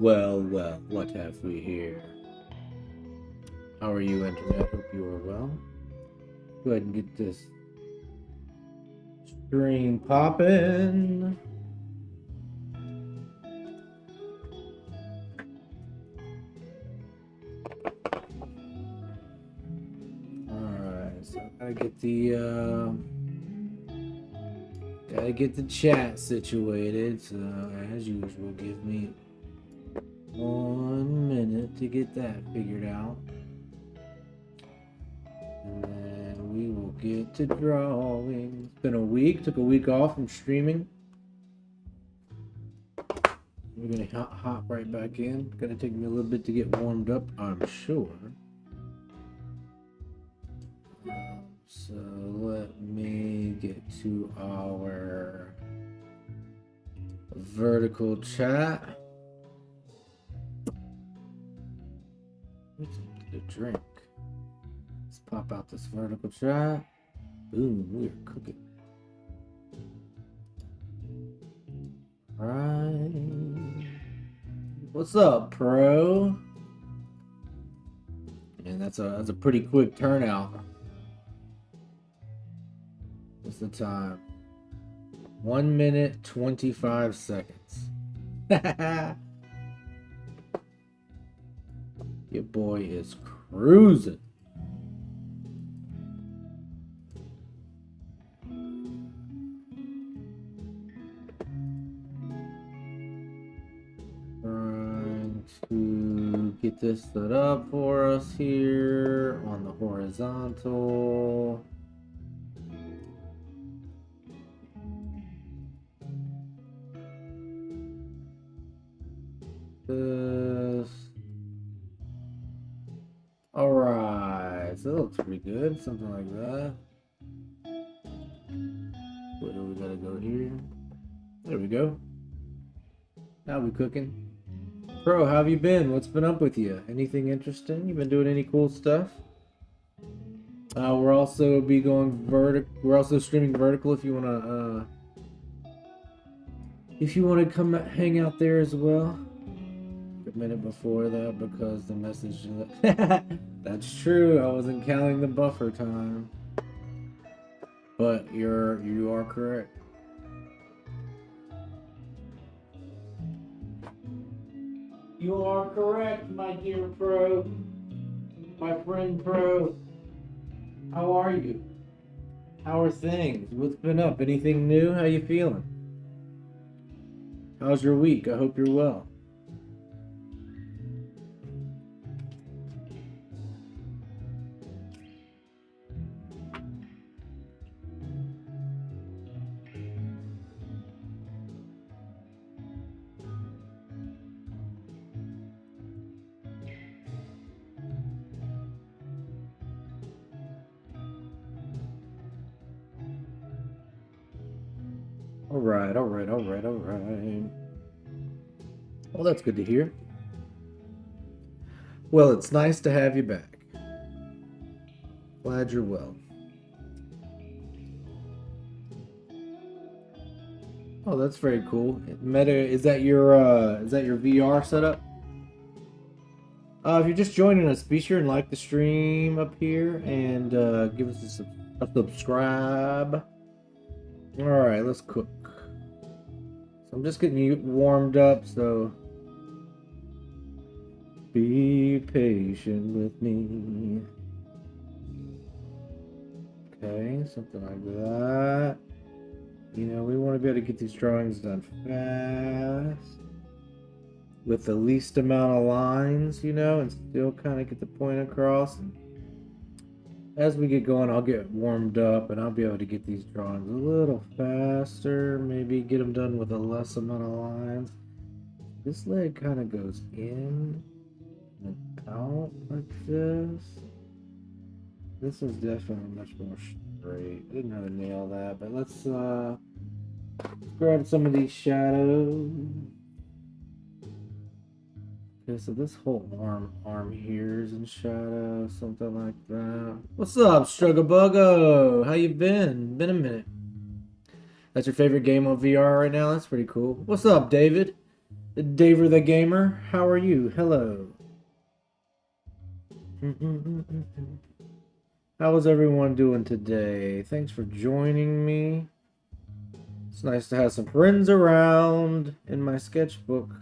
well, what have we here? How are you, Internet? Hope you are well. Go ahead and get this stream popping. Alright, so I gotta get the chat situated, so as usual, give me 1 minute to get that figured out. And then we will get to drawing. It's been a week, took a week off from streaming. We're gonna hop right back in. Gonna take me a little bit to get warmed up, I'm sure. So let me get to our vertical chat. What's something to drink? Let's pop out this vertical chat. Boom, we're cooking. Right. What's up, pro? And that's a pretty quick turnout. What's the time? 1 minute 25 seconds. Your boy is cruising. Trying to get this set up for us here on the horizontal. Alright, so that looks pretty good, something like that. Where do we gotta go here? There we go. Now we cooking. Pro, how have you been? What's been up with you? Anything interesting? You been doing any cool stuff? We're also we're also streaming vertical if you wanna come hang out there as well. A minute before that because the message that's true, I wasn't counting the buffer time, but you are correct. You are correct, my dear pro, my friend pro. How are you? How are things? What's been up? Anything new? How you feeling? How's your week? I hope you're well. All right. Well, that's good to hear. Well, it's nice to have you back. Glad you're well. Oh, that's very cool. Meta, is that your VR setup? If you're just joining us, be sure and like the stream up here and give us a subscribe. All right, let's cook. So I'm just getting you warmed up, so be patient with me. Okay, something like that. You know, we want to be able to get these drawings done fast with the least amount of lines, you know, and still kind of get the point across. And as we get going, I'll get warmed up and I'll be able to get these drawings a little faster, maybe get them done with a less amount of lines. This leg kind of goes in and out like this. This is definitely much more straight. I didn't really nail that, but let's grab some of these shadows. Okay, so this whole arm here is in shadow, something like that. What's up, Strugabuggo? How you been? Been a minute. That's your favorite game on VR right now? That's pretty cool. What's up, David? Daver the Gamer, how are you? Hello. How is everyone doing today? Thanks for joining me. It's nice to have some friends around in my sketchbook.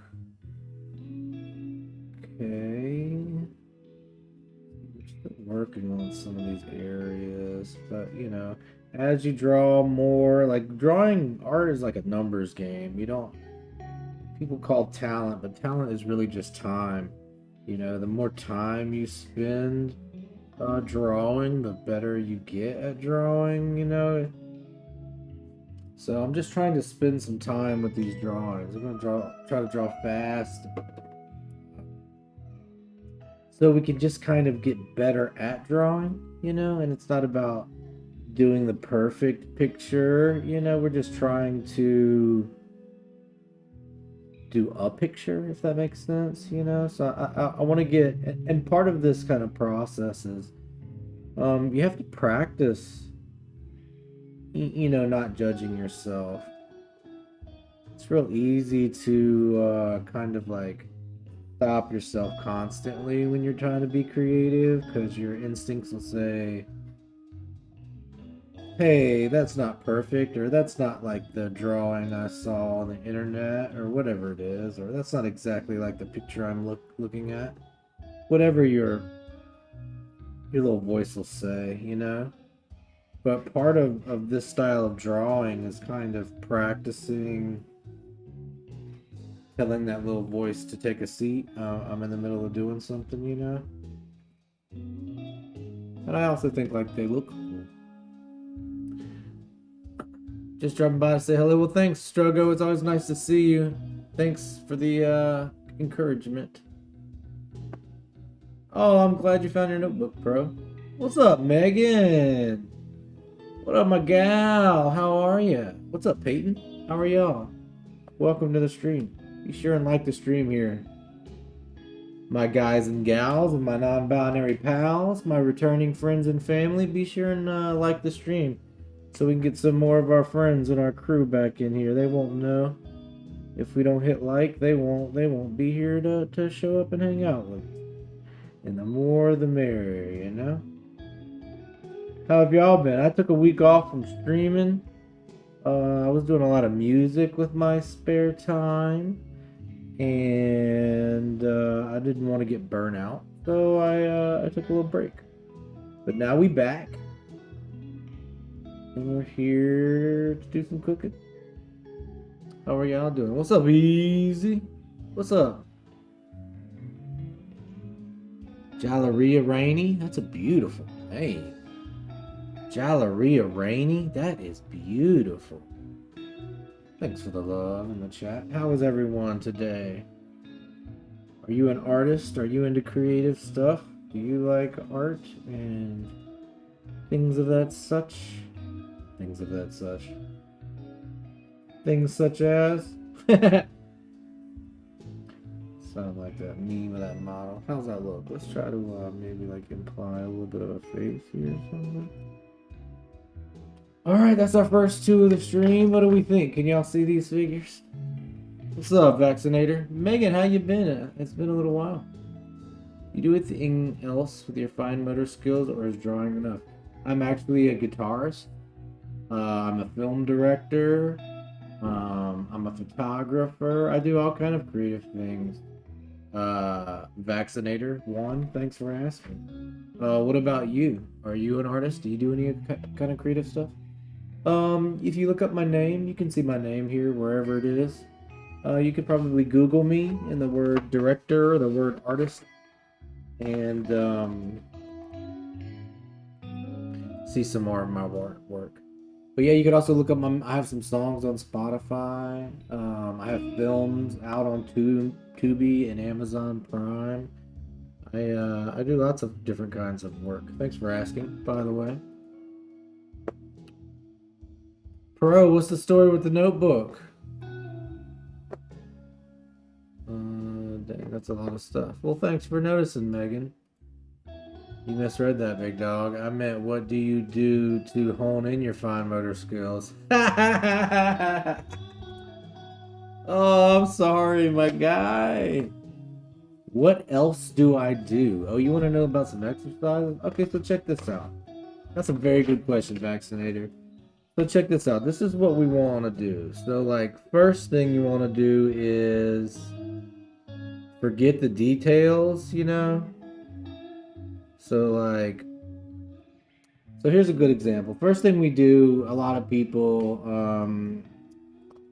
Okay. We're still working on some of these areas, but you know, as you draw more, like drawing art is like a numbers game. You don't, people call talent, but talent is really just time. You know, the more time you spend drawing, the better you get at drawing, you know. So I'm just trying to spend some time with these drawings. I'm gonna try to draw fast, so we can just kind of get better at drawing, you know. And it's not about doing the perfect picture, you know. We're just trying to do a picture, if that makes sense, you know. So I want to get, and part of this kind of process is you have to practice, you know, not judging yourself. It's real easy to kind of like stop yourself constantly when you're trying to be creative, because your instincts will say, hey, that's not perfect, or that's not like the drawing I saw on the internet, or whatever it is, or that's not exactly like the picture I'm looking at. Whatever your little voice will say, you know. But part of this style of drawing is kind of practicing telling that little voice to take a seat. I'm in the middle of doing something, you know. And I also think like they look cool. Just dropping by to say hello. Well, thanks, Strogo. It's always nice to see you. Thanks for the encouragement. Oh, I'm glad you found your notebook, bro. What's up, Megan? What up, my gal? How are you? What's up, Peyton? How are y'all? Welcome to the stream. Be sure and like the stream here. My guys and gals and my non-binary pals, my returning friends and family, be sure and like the stream so we can get some more of our friends and our crew back in here. They won't know if we don't hit like. They won't be here to show up and hang out with us. And the more the merrier, you know. How have y'all been? I took a week off from streaming. I was doing a lot of music with my spare time, and I didn't want to get burnt out, so I took a little break. But now we back, and we're here to do some cooking. How are y'all doing? What's up, Easy? What's up? Jalleria Rainy? That's a beautiful name. Jalleria Rainy? That is beautiful. Thanks for the love in the chat. How is everyone today? Are you an artist? Are you into creative stuff? Do you like art and things of that such? Things of that such. Things such as? Sound like that meme of that model. How's that look? Let's try to maybe like imply a little bit of a face here or something. Alright, that's our first two of the stream. What do we think? Can y'all see these figures? What's up, Vaccinator? Megan, how you been? It's been a little while. You do anything else with your fine motor skills, or is drawing enough? I'm actually a guitarist. I'm a film director. I'm a photographer. I do all kind of creative things. Vaccinator 1, thanks for asking. What about you? Are you an artist? Do you do any kind of creative stuff? If you look up my name, you can see my name here wherever it is. You could probably Google me in the word director or the word artist, and see some more of my work. But yeah, you could also look up I have some songs on Spotify. I have films out on Tubi and Amazon Prime. I do lots of different kinds of work. Thanks for asking, by the way. Pro, what's the story with the notebook? Dang, that's a lot of stuff. Well, thanks for noticing, Megan. You misread that, big dog. I meant, what do you do to hone in your fine motor skills? Oh, I'm sorry, my guy. What else do I do? Oh, you want to know about some exercises? Okay, so check this out. That's a very good question, Vaccinator. So check this out. This is what we want to do. So, like, first thing you want to do is forget the details, you know? So, like, so here's a good example. First thing we do, a lot of people,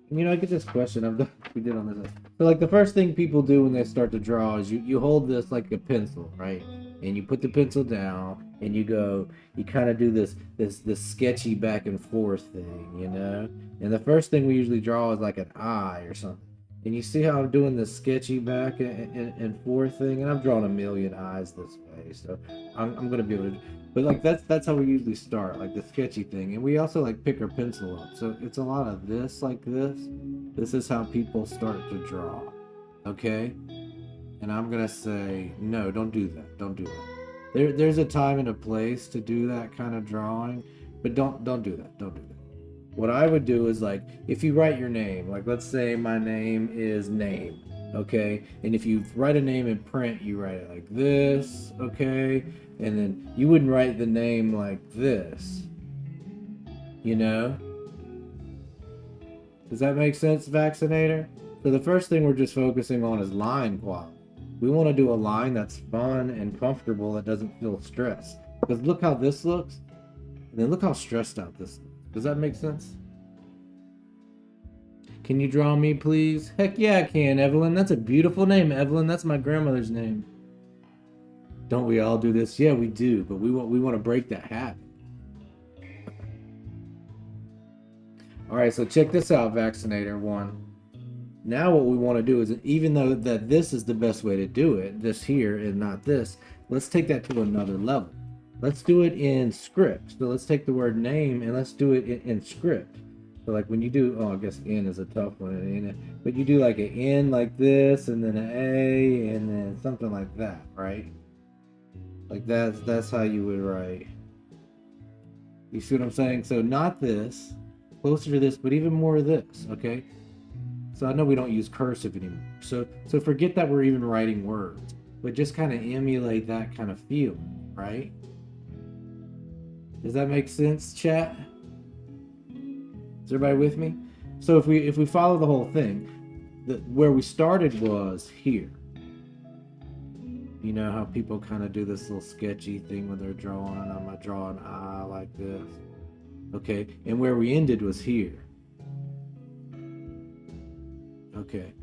I get this question. We did on this. So like the first thing people do when they start to draw is you hold this like a pencil, right? And you put the pencil down and you kind of do this sketchy back and forth thing, you know? And the first thing we usually draw is like an eye or something. And you see how I'm doing this sketchy back and forth thing, and I've drawn a million eyes this way, so I'm gonna be able to. But like that's how we usually start, like the sketchy thing, and we also like pick our pencil up. So it's a lot of this, like this. This is how people start to draw, okay? And I'm gonna say no, don't do that. Don't do that. There's a time and a place to do that kind of drawing, but don't do that. Don't do that. What I would do is like if you write your name, like let's say my name is name, okay? And if you write a name in print, you write it like this, okay? And then you wouldn't write the name like this, you know? Does that make sense, Vaccinator? So the first thing we're just focusing on is line quality. We want to do a line that's fun and comfortable that doesn't feel stressed. Because look how this looks, and then look how stressed out this looks. Does that make sense? Can you draw me, please? Heck yeah, I can, Evelyn. That's a beautiful name, Evelyn. That's my grandmother's name. Don't we all do this? Yeah, we do, but we want to break that habit. All right, so check this out, Vaccinator 1. Now what we want to do is, even though that this is the best way to do it, this here and not this, let's take that to another level. Let's do it in script. So let's take the word name and let's do it in script. So like when you do, I guess N is a tough one, but you do like an N like this, and then an A, and then something like that, right? Like that's how you would write. You see what I'm saying? So not this, closer to this, but even more of this, okay? So I know we don't use cursive anymore. So forget that we're even writing words, but just kind of emulate that kind of feel, right? Does that make sense, chat? Is everybody with me? So if we follow the whole thing, where we started was here. You know how people kind of do this little sketchy thing when they're drawing. I'm gonna draw an eye like this. Okay, and where we ended was here. Okay,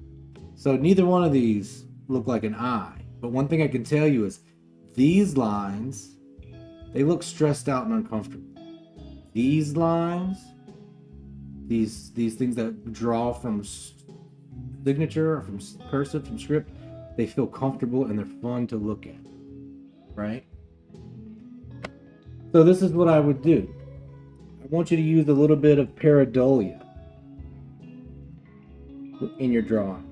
so neither one of these look like an eye. But one thing I can tell you is these lines, they look stressed out and uncomfortable. These lines, these things that draw from signature or from cursive, from script, they feel comfortable and they're fun to look at, right? So this is what I would do. I want you to use a little bit of pareidolia in your drawing,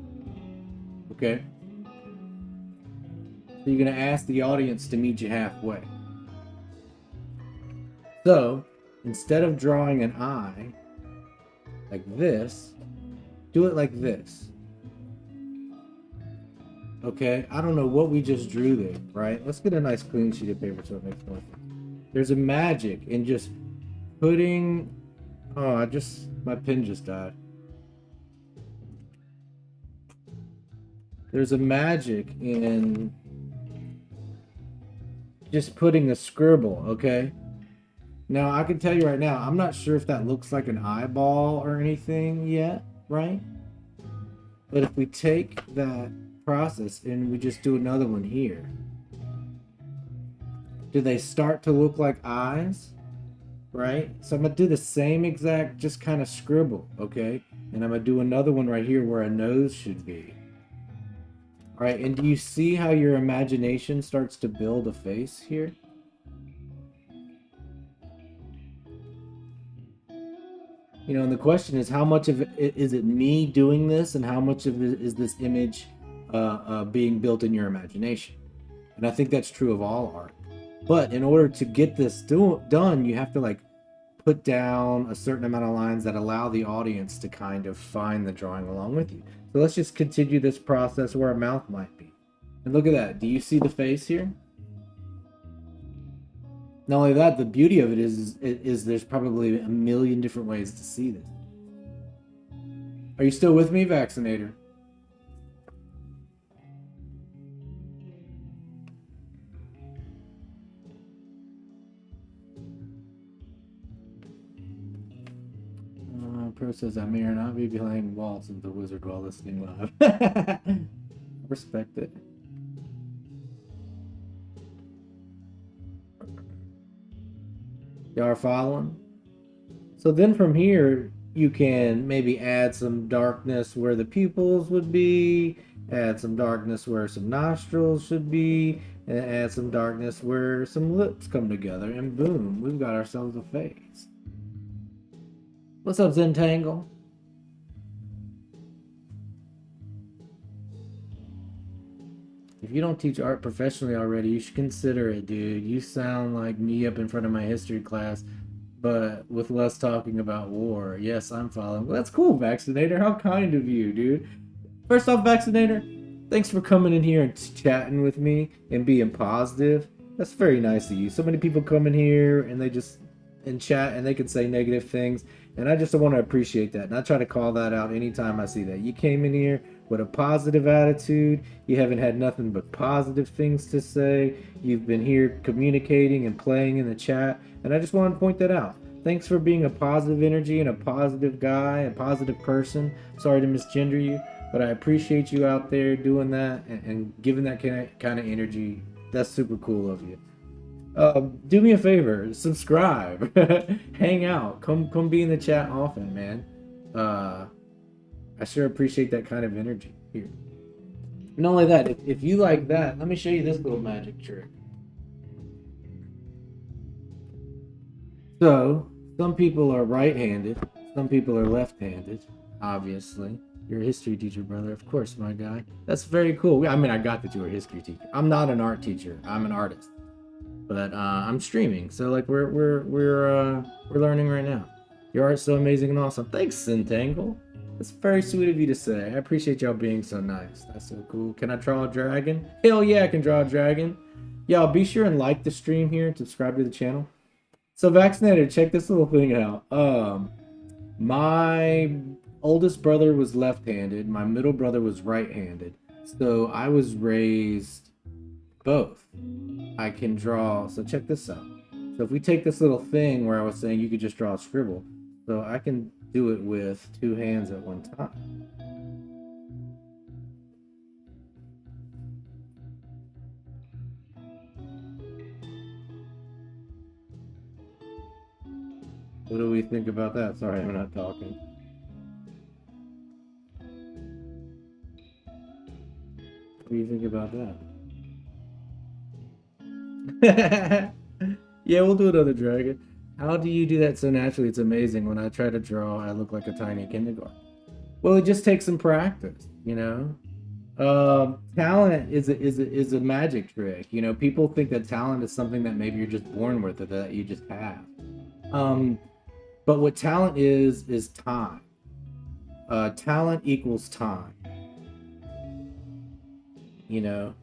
okay? So you're going to ask the audience to meet you halfway. So instead of drawing an eye like this, do it like this. Okay, I don't know what we just drew there, right? Let's get a nice clean sheet of paper so it makes more sense. There's a magic in just putting, my pen just died. There's a magic in just putting a scribble, okay? Now, I can tell you right now, I'm not sure if that looks like an eyeball or anything yet, right? But if we take that process and we just do another one here, do they start to look like eyes? Right? So I'm going to do the same exact, just kind of scribble, okay? And I'm going to do another one right here where a nose should be. All right, and do you see how your imagination starts to build a face here? You know, and the question is, how much of it is it me doing this, and how much of it is this image being built in your imagination? And I think that's true of all art. But in order to get this done, you have to like put down a certain amount of lines that allow the audience to kind of find the drawing along with you. So let's just continue this process where a mouth might be. And look at that. Do you see the face here? Not only that, the beauty of it is there's probably a million different ways to see this. Are you still with me, Vaccinator? Pro says I may or not be playing Waltz with the Wizard while listening live. Respect it. Y'all are following? So then from here, you can maybe add some darkness where the pupils would be, add some darkness where some nostrils should be, and add some darkness where some lips come together, and boom, we've got ourselves a face. What's up, Zentangle? If you don't teach art professionally already, you should consider it, dude. You sound like me up in front of my history class, but with less talking about war. Yes, I'm following. Well, that's cool, Vaccinator. How kind of you, dude. First off, Vaccinator, thanks for coming in here and chatting with me and being positive. That's very nice of you. So many people come in here and they just chat and they can say negative things, and I just want to appreciate that. And I try to call that out anytime I see that. You came in here with a positive attitude. You haven't had nothing but positive things to say. You've been here communicating and playing in the chat, and I just want to point that out. Thanks for being a positive energy and a positive guy, a positive person. Sorry to misgender you, but I appreciate you out there doing that and giving that kind of energy. That's super cool of you. Do me a favor, subscribe, hang out, come be in the chat often, man. I sure appreciate that kind of energy here. Not only that, if you like that, let me show you this little magic trick. So, some people are right-handed, some people are left-handed, obviously. You're a history teacher, brother. Of course, my guy. That's very cool. I mean, I got that you were a history teacher. I'm not an art teacher. I'm an artist. But I'm streaming, so like we're learning right now. Your art's so amazing and awesome. Thanks, Centangle. That's very sweet of you to say. I appreciate y'all being so nice. That's so cool. Can I draw a dragon? Hell yeah, I can draw a dragon. Y'all be sure and like the stream here and subscribe to the channel. So Vaccinated, check this little thing out. My oldest brother was left-handed. My middle brother was right-handed. So I was raised both. I can draw, so check this out. So if we take this little thing where I was saying you could just draw a scribble, so I can do it with two hands at one time. What do we think about that? Sorry, I'm not talking. What do you think about that? Yeah, we'll do another dragon. How do you do that so naturally? It's amazing. When I try to draw, I look like a tiny kindergarten. Well, it just takes some practice, you know. Talent is a magic trick. You know, people think that talent is something that maybe you're just born with or that you just have. But what talent is time. Talent equals time. You know.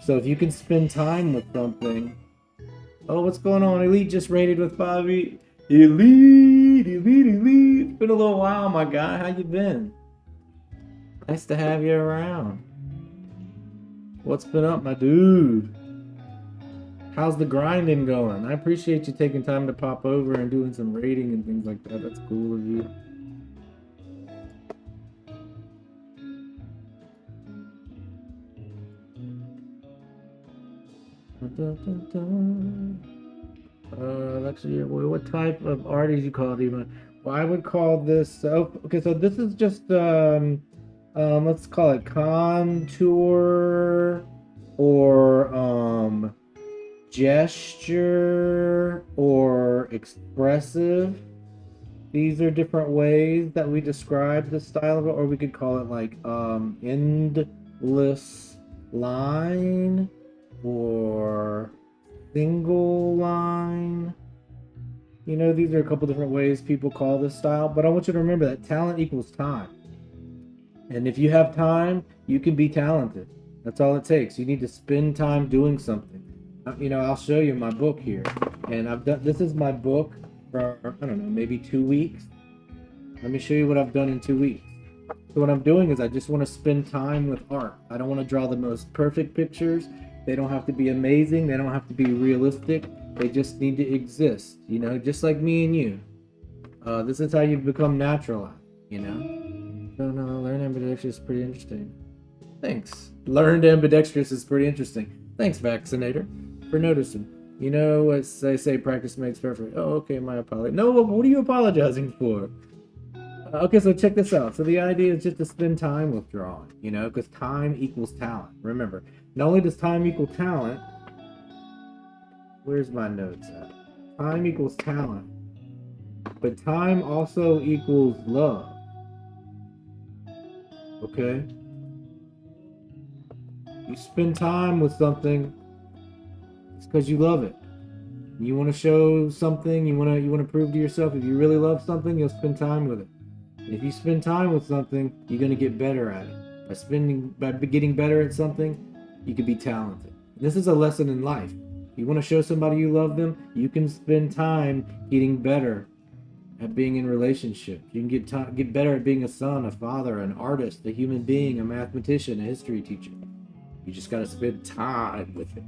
So if you can spend time with something. Oh, what's going on? Elite just raided with 5 Elite. Elite. It's been a little while, my guy. How you been? Nice to have you around. What's been up, my dude? How's the grinding going? I appreciate you taking time to pop over and doing some raiding and things like that. That's cool of you. Actually, what type of art did you call it even? Well, I would call this, okay, so this is just, let's call it contour or, gesture or expressive. These are different ways that we describe the style of it, or we could call it like, endless line or single line. You know, these are a couple different ways people call this style, but I want you to remember that talent equals time. And if you have time, you can be talented. That's all it takes. You need to spend time doing something. You know, I'll show you my book here. And I've done, this is my book for, I don't know, maybe 2 weeks. Let me show you what I've done in 2 weeks. So what I'm doing is I just want to spend time with art. I don't want to draw the most perfect pictures. They don't have to be amazing. They don't have to be realistic. They just need to exist, you know, just like me and you. This is how you become natural, you know? No, no, learn ambidextrous is pretty interesting. Thanks. Learned ambidextrous is pretty interesting. Thanks, Vaccinator, for noticing. You know, as they say, practice makes perfect. Oh, okay, my apology. No, what are you apologizing for? Okay, so check this out. So the idea is just to spend time with drawing, you know, because time equals talent. Remember, not only does time equal talent, where's my notes at? Time equals talent, but time also equals love. Okay? You spend time with something, it's because you love it. You want to show something, you want to prove to yourself if you really love something, you'll spend time with it. And if you spend time with something, you're going to get better at it. By getting better at something, you can be talented. This is a lesson in life. You want to show somebody you love them, you can spend time getting better at being in relationships. You can get better at being a son, a father, an artist, a human being, a mathematician, a history teacher. You just got to spend time with it.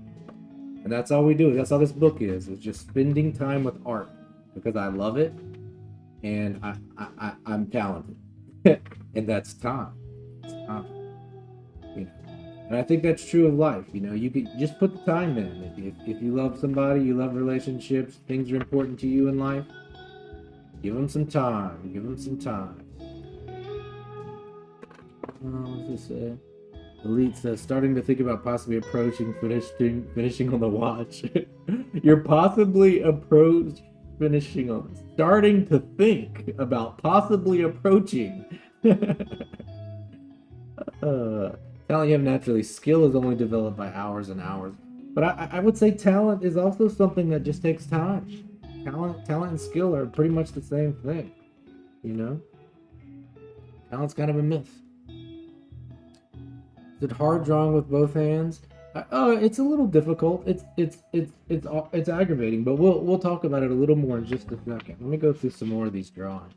And that's all we do. That's all this book is just spending time with art because I love it and I'm talented. And that's time. It's time. You know. And I think that's true of life. You know, you could just put the time in. If you love somebody, you love relationships, things are important to you in life, give them some time. Give them some time. What's this say? Elite says, starting to think about possibly finishing on the watch. You're possibly starting to think about possibly approaching. Talent you have naturally. Skill is only developed by hours and hours. But I would say talent is also something that just takes time. Talent and skill are pretty much the same thing. You know? Talent's kind of a myth. Is it hard drawing with both hands? It's a little difficult. It's aggravating, but we'll talk about it a little more in just a second. Let me go through some more of these drawings.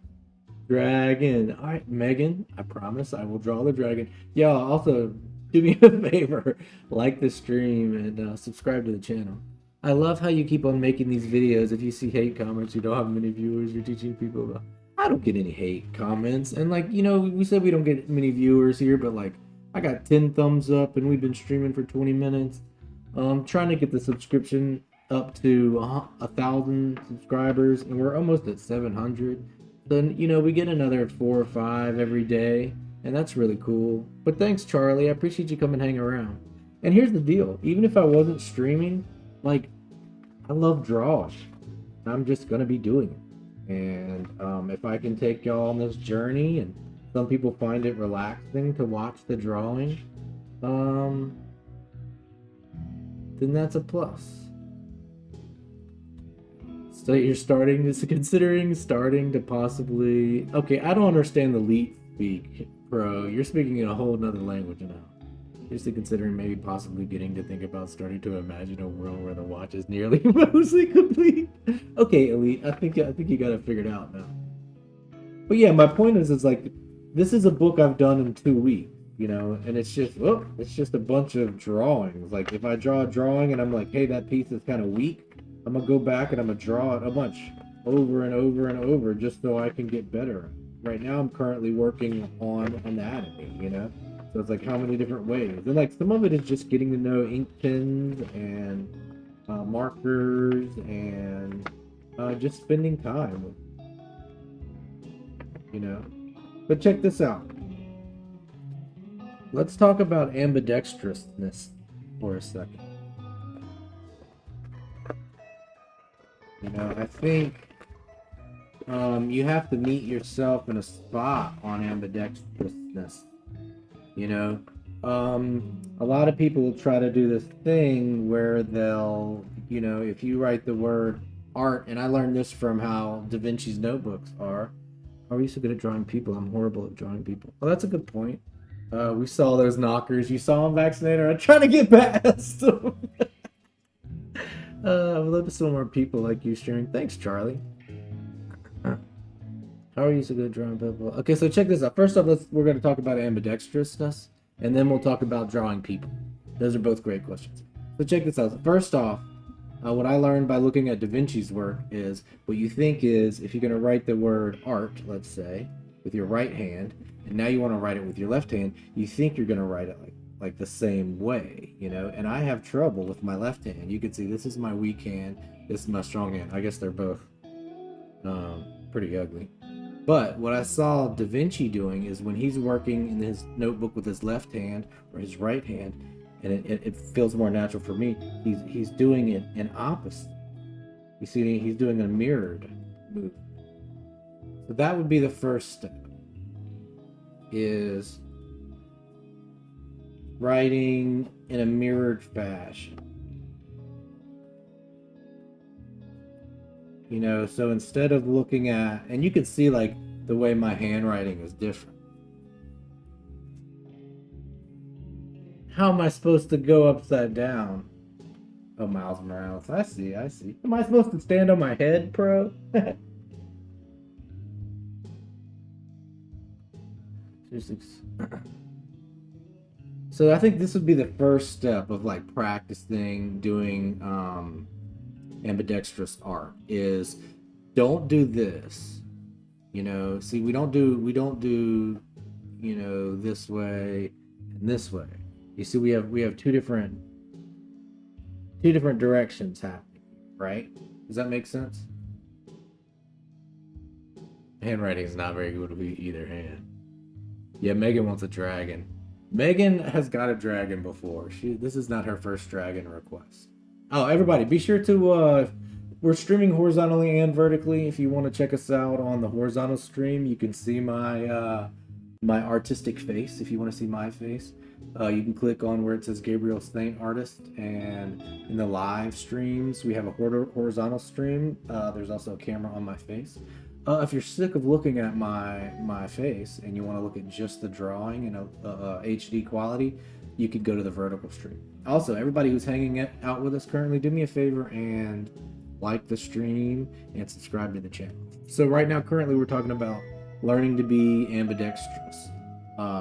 Dragon. All right, Megan. I promise I will draw the dragon. Yeah. Also, do me a favor, like the stream and subscribe to the channel. I love how you keep on making these videos. If you see hate comments, you don't have many viewers. You're teaching people about. I don't get any hate comments, and like you know, we said we don't get many viewers here, but like. I got 10 thumbs up and we've been streaming for 20 minutes. Trying to get the subscription up to 1,000 subscribers and we're almost at 700. Then, you know, we get another 4 or 5 every day and that's really cool. But thanks, Charlie. I appreciate you coming hang around. And here's the deal. Even if I wasn't streaming, like, I love drawing. I'm just going to be doing it. And if I can take y'all on this journey and some people find it relaxing to watch the drawing, then that's a plus. So you're considering starting to possibly... Okay, I don't understand the leap speak, bro. You're speaking in a whole nother language now. Just considering maybe possibly getting to think about starting to imagine a world where the watch is nearly mostly complete. Okay, Elite, I think you got it figured out now. But yeah, my point is like, this is a book I've done in 2 weeks, you know, and it's just a bunch of drawings. Like if I draw a drawing and I'm like, hey, that piece is kind of weak, I'm gonna go back and I'm gonna draw it a bunch over and over and over just so I can get better. Right now I'm currently working on anatomy, you know, so it's like how many different ways, and like some of it is just getting to know ink pens and markers and just spending time with, you know. But check this out. Let's talk about ambidextrousness for a second. You know, I think you have to meet yourself in a spot on ambidextrousness. You know, a lot of people try to do this thing where they'll, you know, if you write the word art, and I learned this from how Da Vinci's notebooks are. How are you so good at drawing people? I'm horrible at drawing people. Well, that's a good point. We saw those knockers. You saw them, Vaccinator. I'm trying to get past them. I would love to see more people like you sharing. Thanks, Charlie. How are you so good at drawing people? Okay, so check this out. First off, we're going to talk about ambidextrousness, and then we'll talk about drawing people. Those are both great questions. So check this out. First off, what I learned by looking at Da Vinci's work is what you think is if you're going to write the word art, let's say, with your right hand, and now you want to write it with your left hand, you think you're going to write it like the same way, you know? And I have trouble with my left hand. You can see this is my weak hand, this is my strong hand. I guess they're both pretty ugly. But what I saw Da Vinci doing is when he's working in his notebook with his left hand or his right hand, and it feels more natural for me, he's doing it in opposite. You see, he's doing a mirrored move. So that would be the first step, is writing in a mirrored fashion. You know, so instead of looking at, and you can see like the way my handwriting is different. How am I supposed to go upside down? Oh, Miles Morales. I see. Am I supposed to stand on my head, pro? So I think this would be the first step of like practicing doing ambidextrous art, is don't do this, you know. See, we don't do you know, this way and this way. You see, we have two different directions happening, right? Does that make sense? Handwriting is not very good with either hand. Yeah, Megan wants a dragon. Megan has got a dragon before. This is not her first dragon request. Oh, everybody, be sure to, we're streaming horizontally and vertically. If you want to check us out on the horizontal stream, you can see my my artistic face. If you want to see my face, you can click on where it says Gabriel Saint Artist, and in the live streams, we have a horizontal stream. There's also a camera on my face. If you're sick of looking at my face and you want to look at just the drawing in a HD quality, you could go to the vertical stream. Also, everybody who's hanging out with us currently, do me a favor and like the stream and subscribe to the channel. So right now, currently, we're talking about learning to be ambidextrous.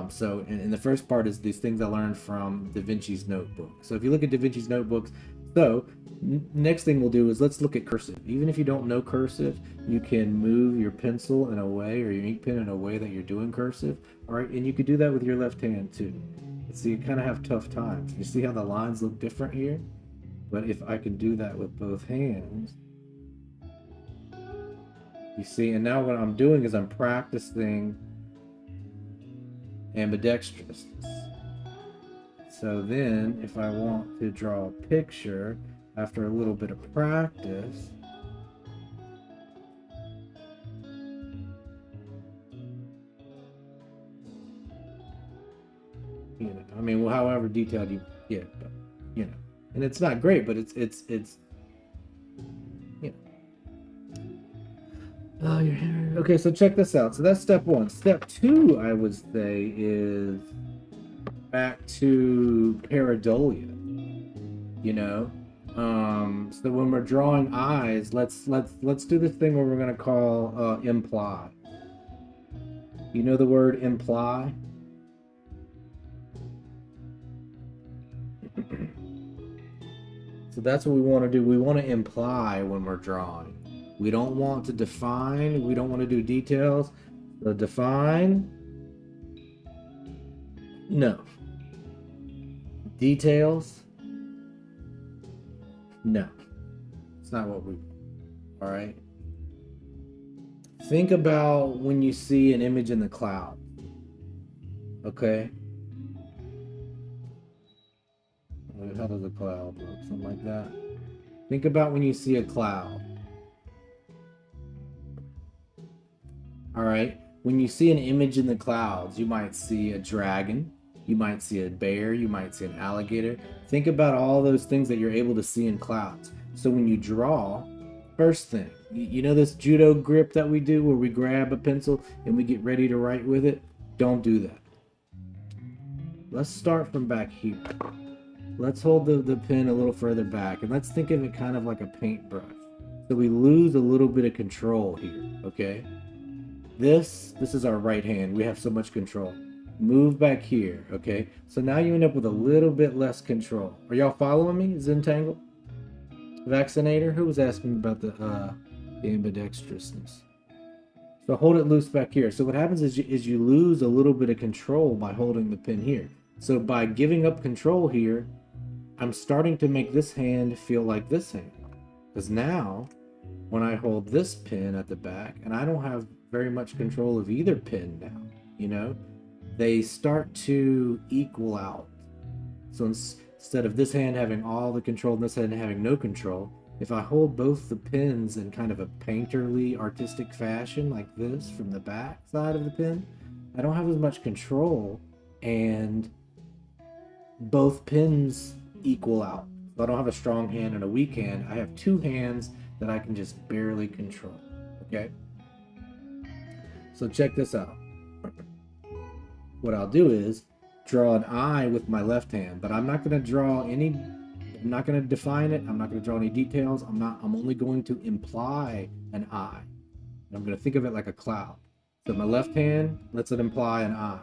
So in the first part is these things I learned from Da Vinci's notebook. So if you look at Da Vinci's notebooks, so next thing we'll do is let's look at cursive. Even if you don't know cursive, you can move your pencil in a way, or your ink pen in a way that you're doing cursive. All right, and you could do that with your left hand too. So you kind of have tough times. You see how the lines look different here? But if I can do that with both hands, you see, and now what I'm doing is I'm practicing ambidextrous. So then if I want to draw a picture after a little bit of practice, you know, I mean, well, however detailed you get, but you know, and it's not great, but it's you know. Oh, your hair. Okay, so check this out. So that's step one. Step two, I would say, is back to pareidolia. You know, so when we're drawing eyes, let's do this thing where we're gonna call imply. You know the word imply? So that's what we want to do. We want to imply when we're drawing. We don't want to define. We don't want to do details. So define. No. Details. No. It's not what we want. All right. Think about when you see an image in the cloud. Okay. How does a cloud look? Something like that. Think about when you see a cloud. All right. When you see an image in the clouds, you might see a dragon. You might see a bear. You might see an alligator. Think about all those things that you're able to see in clouds. So when you draw, First thing, you know this judo grip that we do where we grab a pencil and we get ready to write with it? Don't do that. Let's start from back here. Let's hold the pen a little further back, and let's think of it kind of like a paintbrush. So we lose a little bit of control here, okay? This is our right hand. We have so much control. Move back here, okay? So now you end up with a little bit less control. Are y'all following me, Zentangle? Vaccinator? Who was asking about the ambidextrousness? So hold it loose back here. So what happens is you lose a little bit of control by holding the pen here. So by giving up control here, I'm starting to make this hand feel like this hand. Because now, when I hold this pen at the back, and I don't have very much control of either pen now, you know, they start to equal out. So instead of this hand having all the control and this hand having no control, if I hold both the pens in kind of a painterly, artistic fashion like this from the back side of the pen, I don't have as much control, and both pens equal out. So I don't have a strong hand and a weak hand. I have two hands that I can just barely control, okay? So check this out. What I'll do is draw an eye with my left hand, but I'm not going to draw any, I'm not going to define it. I'm not going to draw any details. I'm only going to imply an eye. I'm going to think of it like a cloud. So my left hand lets it imply an eye.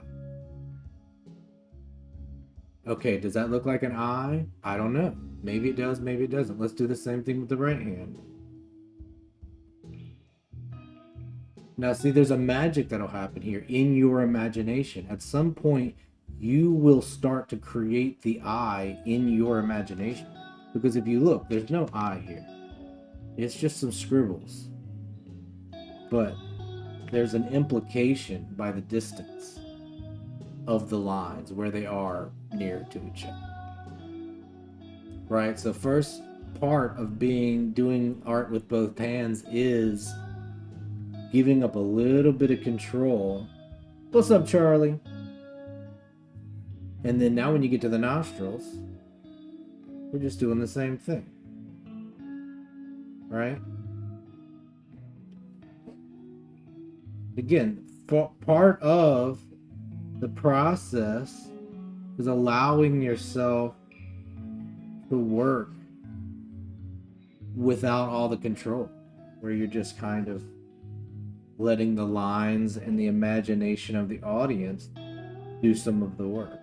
Okay, does that look like an eye? I don't know. Maybe it does, maybe it doesn't. Let's do the same thing with the right hand. Now see, there's a magic that'll happen here in your imagination. At some point, you will start to create the eye in your imagination. Because if you look, there's no eye here. It's just some scribbles. But there's an implication by the distance of the lines where they are near to each other. Right? So first part of doing art with both hands is giving up a little bit of control. What's up, Charlie? And then now when you get to the nostrils, we're just doing the same thing. Right? Again, part of the process is allowing yourself to work without all the control, where you're just kind of letting the lines and the imagination of the audience do some of the work.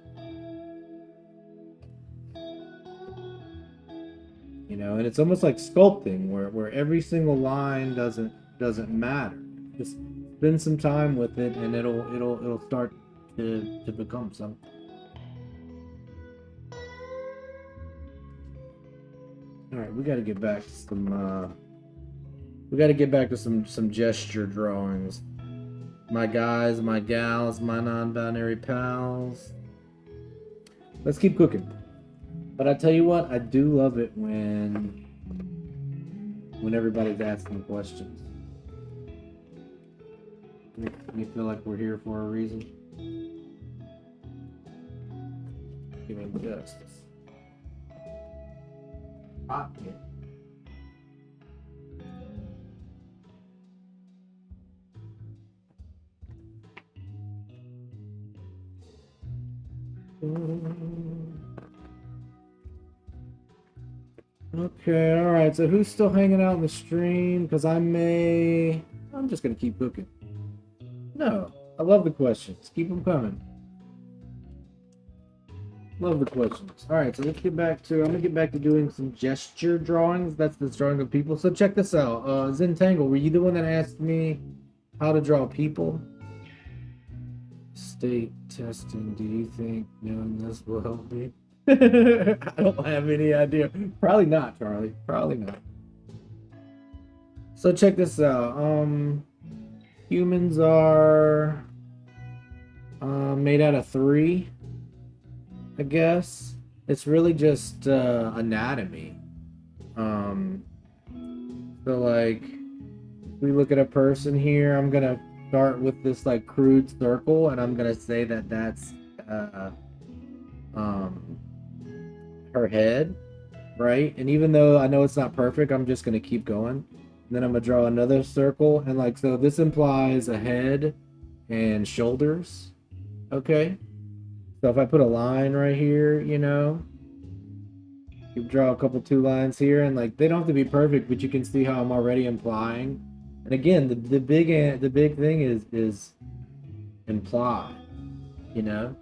You know, and it's almost like sculpting, where every single line doesn't matter. Just spend some time with it, and it'll start to become something. All right, we got to get back to some gesture drawings. My guys, my gals, my non-binary pals. Let's keep cooking. But I tell you what, I do love it when everybody's asking questions. Makes me feel like we're here for a reason. Give me justice. Hot here. Okay, alright, so who's still hanging out in the stream? Because I'm just going to keep cooking. No, I love the questions. Keep them coming. Love the questions. Alright, so let's get back to, I'm going to get back to doing some gesture drawings. That's the drawing of people. So check this out. Zentangle, were you the one that asked me how to draw people? State testing, do you think knowing this will help me? I don't have any idea. Probably not, Charlie. Probably not. So check this out. Humans are made out of 3, I guess. It's really just anatomy. So like, if we look at a person here, I'm gonna start with this like crude circle, and I'm gonna say that that's her head, right? And even though I know it's not perfect, I'm just gonna keep going. then I'm gonna draw another circle, and like so this implies a head and shoulders. Okay. So if I put a line right here, you know, you draw a couple two lines here, and like they don't have to be perfect, but you can see how I'm already implying. And again, the big thing is imply, you know.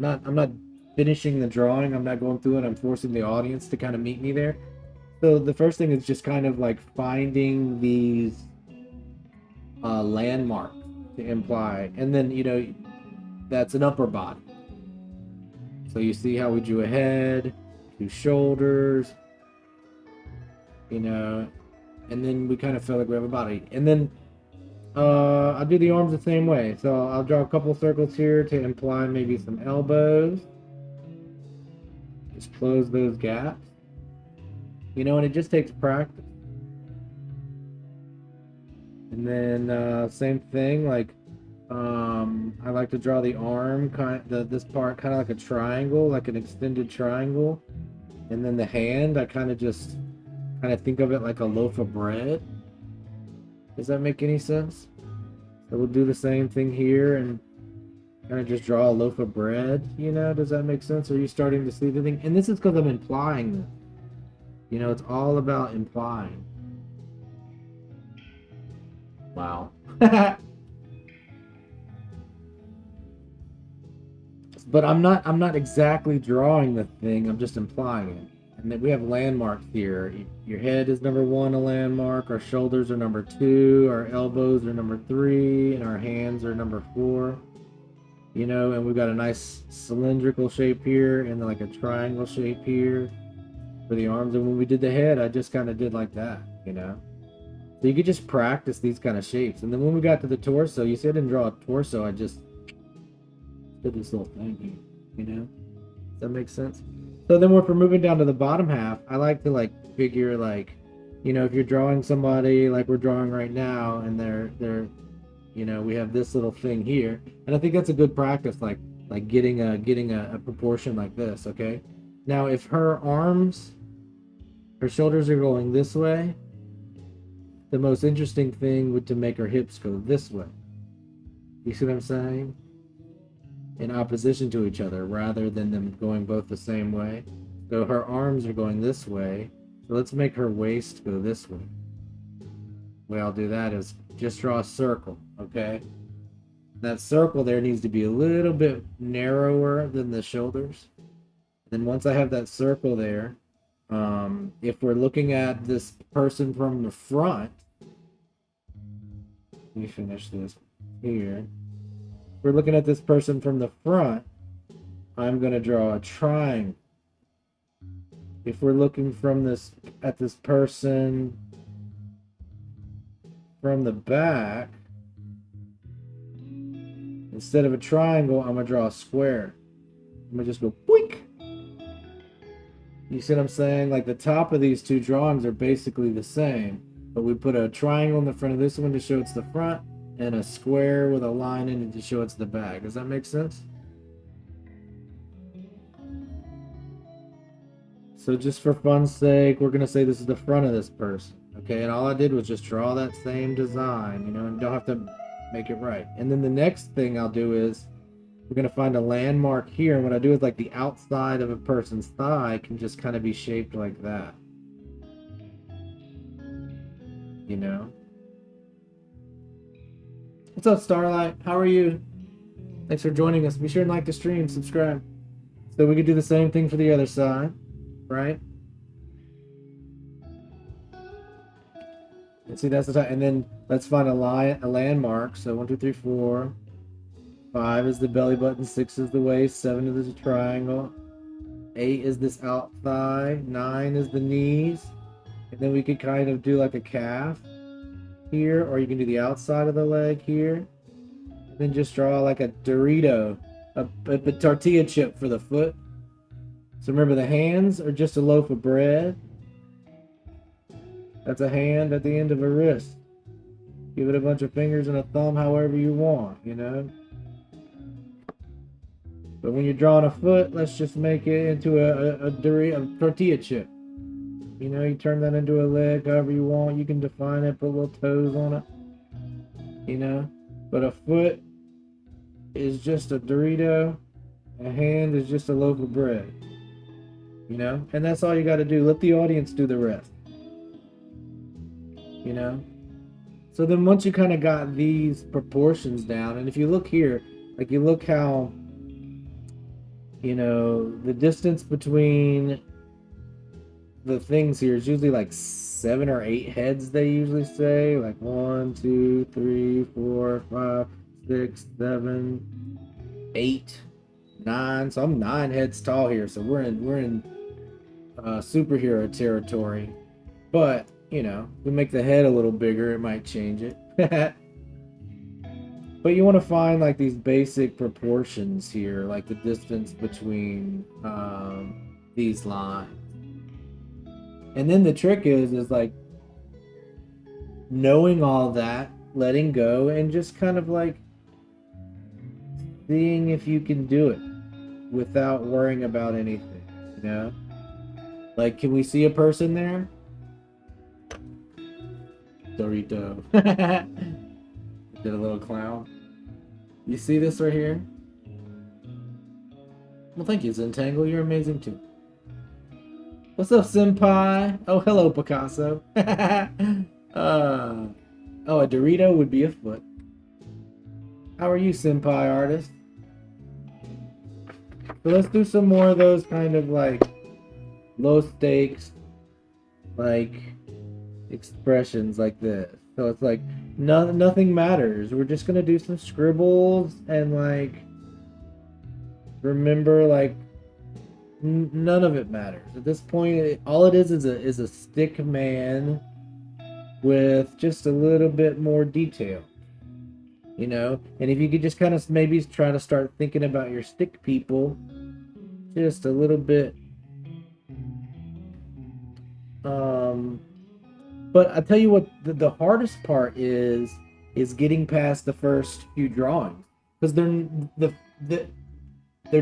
I'm not finishing the drawing. I'm not going through it. I'm forcing the audience to kind of meet me there. So the first thing is just kind of like finding these landmarks to imply, and then you know that's an upper body. So you see how we drew a head, two shoulders, you know, and then we kind of feel like we have a body. And then I'll do the arms the same way. So I'll draw a couple circles here to imply maybe some elbows. Just close those gaps. You know, and it just takes practice. And then same thing, like I like to draw the arm, this part kind of like a triangle, like an extended triangle. And then the hand, I kind of think of it like a loaf of bread. Does that make any sense? So we'll do the same thing here and kind of just draw a loaf of bread, you know? Does that make sense? Are you starting to see the thing? And this is because I'm implying this. You know, it's all about implying. Wow. But I'm not exactly drawing the thing, I'm just implying it. And then we have landmarks here. Your head is number 1, a landmark. Our shoulders are number 2. Our elbows are number 3. And our hands are number 4. You know, and we've got a nice cylindrical shape here and like a triangle shape here for the arms. And when we did the head, I just kind of did like that, you know. So you could just practice these kind of shapes. And then when we got to the torso, you see I didn't draw a torso, I just did this little thing here, you know. Does that make sense? So then if we're moving down to the bottom half, I like to like figure like, you know, if you're drawing somebody like we're drawing right now, and they're you know, we have this little thing here, and I think that's a good practice, like getting a proportion like this. Okay, now if her shoulders are going this way, the most interesting thing would to make her hips go this way. You see what I'm saying? In opposition to each other, rather than them going both the same way. So her arms are going this way, so let's make her waist go this way. The way I'll do that is just draw a circle, okay? That circle there needs to be a little bit narrower than the shoulders. Then once I have that circle there, if we're looking at this person from the front, let me finish this here. If we're looking at this person from the front, I'm going to draw a triangle. If we're looking at this person from the back, instead of a triangle, I'm going to draw a square. I'm going to just go boink. You see what I'm saying? Like the top of these two drawings are basically the same, but we put a triangle in the front of this one to show it's the front, and a square with a line in it to show it's the back. Does that make sense? So just for fun's sake, we're going to say this is the front of this person. Okay, and all I did was just draw that same design, you know, and don't have to make it right. And then the next thing I'll do is we're going to find a landmark here. And what I do is like the outside of a person's thigh can just kind of be shaped like that. You know? What's up, Starlight? How are you? Thanks for joining us. Be sure and like the stream, subscribe. So we could do the same thing for the other side, right? And see, that's the time. And then let's find a landmark. So 1, 2, 3, 4. 5 is the belly button. 6 is the waist. 7 is the triangle. 8 is this out thigh. 9 is the knees. And then we could kind of do like a calf here, or you can do the outside of the leg here. And then just draw like a Dorito, a tortilla chip for the foot. So remember, the hands are just a loaf of bread. That's a hand at the end of a wrist. Give it a bunch of fingers and a thumb, however you want, you know. But when you're drawing a foot, let's just make it into a tortilla chip. You know, you turn that into a leg however you want. You can define it, put little toes on it, you know. But a foot is just a Dorito, a hand is just a loaf of bread, you know. And that's all you got to do. Let the audience do the rest, you know. So then once you kind of got these proportions down, and if you look here, like you look how, you know, the distance between the things here is usually like 7 or 8 heads, they usually say. Like 1, 2, 3, 4, 5, 6, 7, 8, 9. So I'm 9 heads tall here. So we're in superhero territory. But, you know, if we make the head a little bigger, it might change it. But you want to find like these basic proportions here, like the distance between these lines. And then the trick is like knowing all that, letting go, and just kind of like seeing if you can do it without worrying about anything, you know? Like, can we see a person there? Dorito. Did a little clown. You see this right here? Well, thank you, Zentangle. You're amazing too. What's up, Senpai? Oh, hello, Picasso. Oh, a Dorito would be a foot. How are you, Senpai artist? So let's do some more of those kind of like low stakes, like expressions like this. So it's like nothing matters. We're just gonna do some scribbles and like remember like none of it matters at this point. All it is a stick man with just a little bit more detail, you know. And if you could just kind of maybe try to start thinking about your stick people just a little bit. But I tell you what, the hardest part is getting past the first few drawings, because they're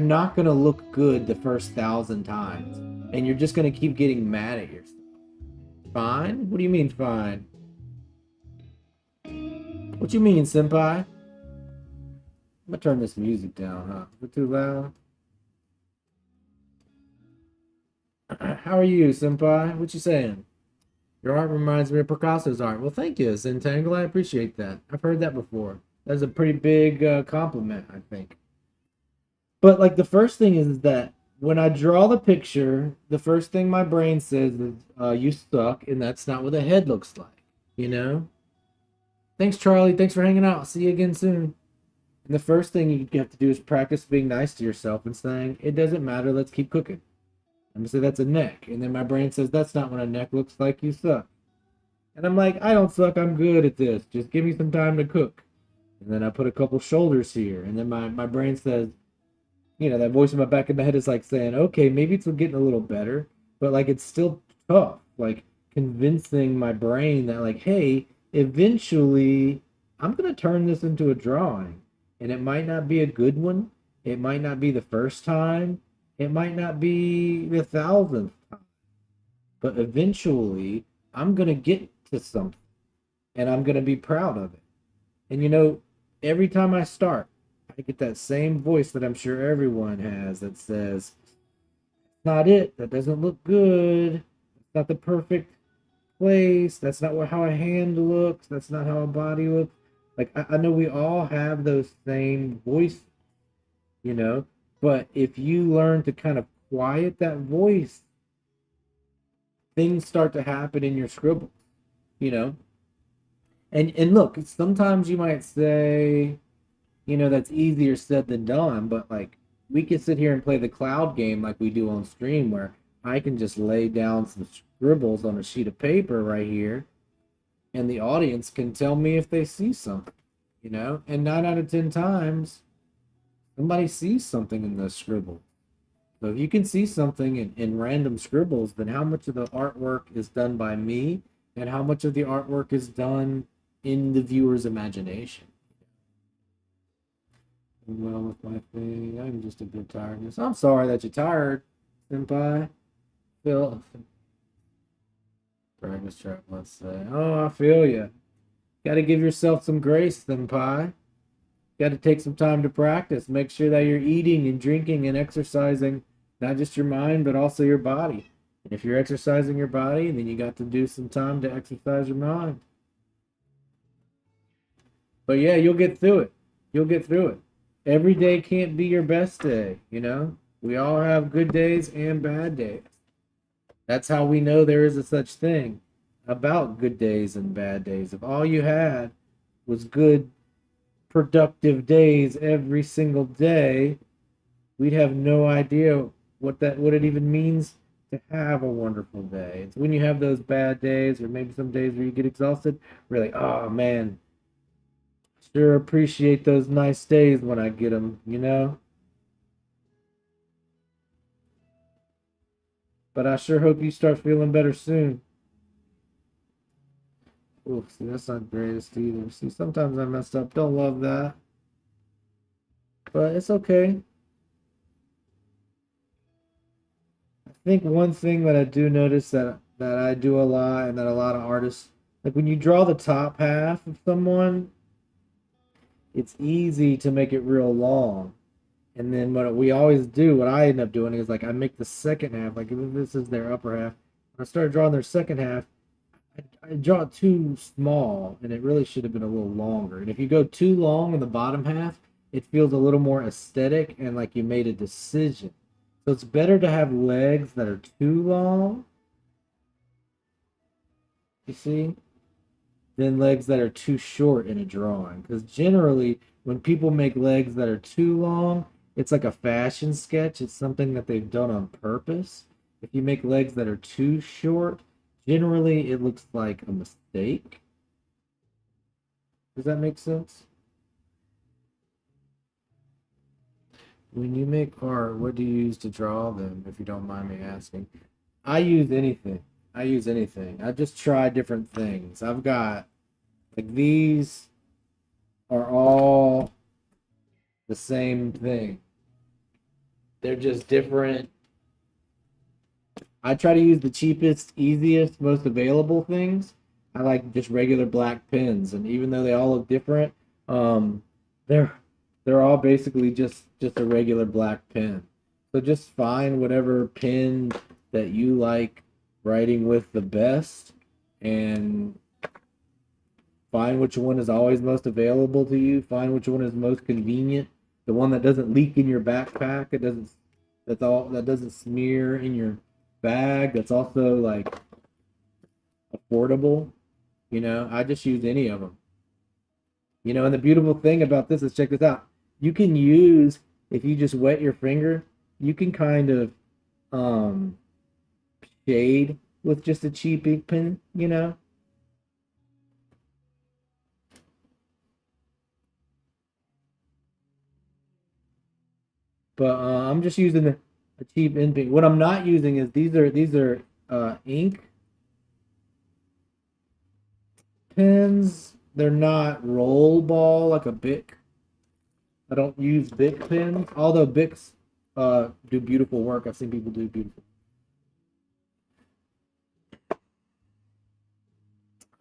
not gonna look good the first 1,000 times, and you're just gonna keep getting mad at yourself. Fine? What do you mean fine? What you mean, senpai? I'm gonna turn this music down, huh? Is it too loud? How are you, senpai? What you saying? Your art reminds me of Picasso's art. Well, thank you, Zentangle. I appreciate that. I've heard that before. That's a pretty big compliment, I think. But like the first thing is that when I draw the picture, the first thing my brain says is, "You suck," and that's not what a head looks like. You know. Thanks, Charlie. Thanks for hanging out. See you again soon. And the first thing you have to do is practice being nice to yourself and saying, "It doesn't matter. Let's keep cooking." I'm gonna say that's a neck, and then my brain says that's not what a neck looks like. You suck. And I'm like, I don't suck. I'm good at this. Just give me some time to cook. And then I put a couple shoulders here, and then my brain says, you know, that voice in my back of my head is like saying, okay, maybe it's getting a little better, but like it's still tough. Like convincing my brain that like, hey, eventually I'm gonna turn this into a drawing, and it might not be a good one. It might not be the first time. It might not be the 1,000th time, but eventually I'm gonna get to something, and I'm gonna be proud of it. And you know, every time I start, I get that same voice that I'm sure everyone has that says, not it. That doesn't look good. It's not the perfect place. That's not how a hand looks. That's not how a body looks. Like, I know we all have those same voices, you know, but if you learn to kind of quiet that voice, things start to happen in your scribble, you know. And look, sometimes you might say, you know, that's easier said than done, but like we could sit here and play the cloud game like we do on stream, where I can just lay down some scribbles on a sheet of paper right here, and the audience can tell me if they see something, you know. And 9 out of 10 times somebody sees something in the scribble. So if you can see something in random scribbles, then how much of the artwork is done by me, and how much of the artwork is done in the viewer's imagination? Well, with my thing, I'm just a bit tired. I'm sorry that you're tired, senpai. Phil. Practice trap, let's say. Oh, I feel you. Got to give yourself some grace, then, Pie. Got to take some time to practice. Make sure that you're eating and drinking and exercising not just your mind, but also your body. And if you're exercising your body, then you got to do some time to exercise your mind. But yeah, you'll get through it. You'll get through it. Every day can't be your best day, you know? We all have good days and bad days. That's how we know there is a such thing about good days and bad days. If all you had was good, productive days every single day, we'd have no idea what it even means to have a wonderful day. It's when you have those bad days, or maybe some days where you get exhausted, we're like, oh man, sure appreciate those nice days when I get them, you know? But I sure hope you start feeling better soon. Oh, see, that's not greatest either. See, sometimes I messed up. Don't love that. But it's okay. I think one thing that I do notice that I do a lot and that a lot of artists like when you draw the top half of someone, it's easy to make it real long. And then what we always do, what I end up doing is like I make the second half, like if this is their upper half. When I started drawing their second half, I draw it too small, and it really should have been a little longer. And if you go too long in the bottom half, it feels a little more aesthetic and like you made a decision. So it's better to have legs that are too long, you see, than legs that are too short in a drawing. Because generally, when people make legs that are too long, it's like a fashion sketch. It's something that they've done on purpose. If you make legs that are too short, generally it looks like a mistake. Does that make sense? When you make art, what do you use to draw them, if you don't mind me asking? I use anything. I use anything. I just try different things. I've got like these are all the same thing. They're just different. I try to use the cheapest, easiest, most available things. I like just regular black pens, and even though they all look different, um, they're they're all basically just a regular black pen. So just find whatever pen that you like writing with the best, and find which one is always most available to you. Find which one is most convenient. The one that doesn't leak in your backpack. It doesn't. That's all. That doesn't smear in your bag. That's also like affordable. You know, I just use any of them. You know, and the beautiful thing about this is check this out. You can use if you just wet your finger, you can kind of um shade with just a cheap ink pen. You know, but I'm just using a cheap ink pen. What I'm not using is these are ink pens. They're not roll ball like a Bic. I don't use Bic pens, although Bics do beautiful work. I've seen people do beautiful.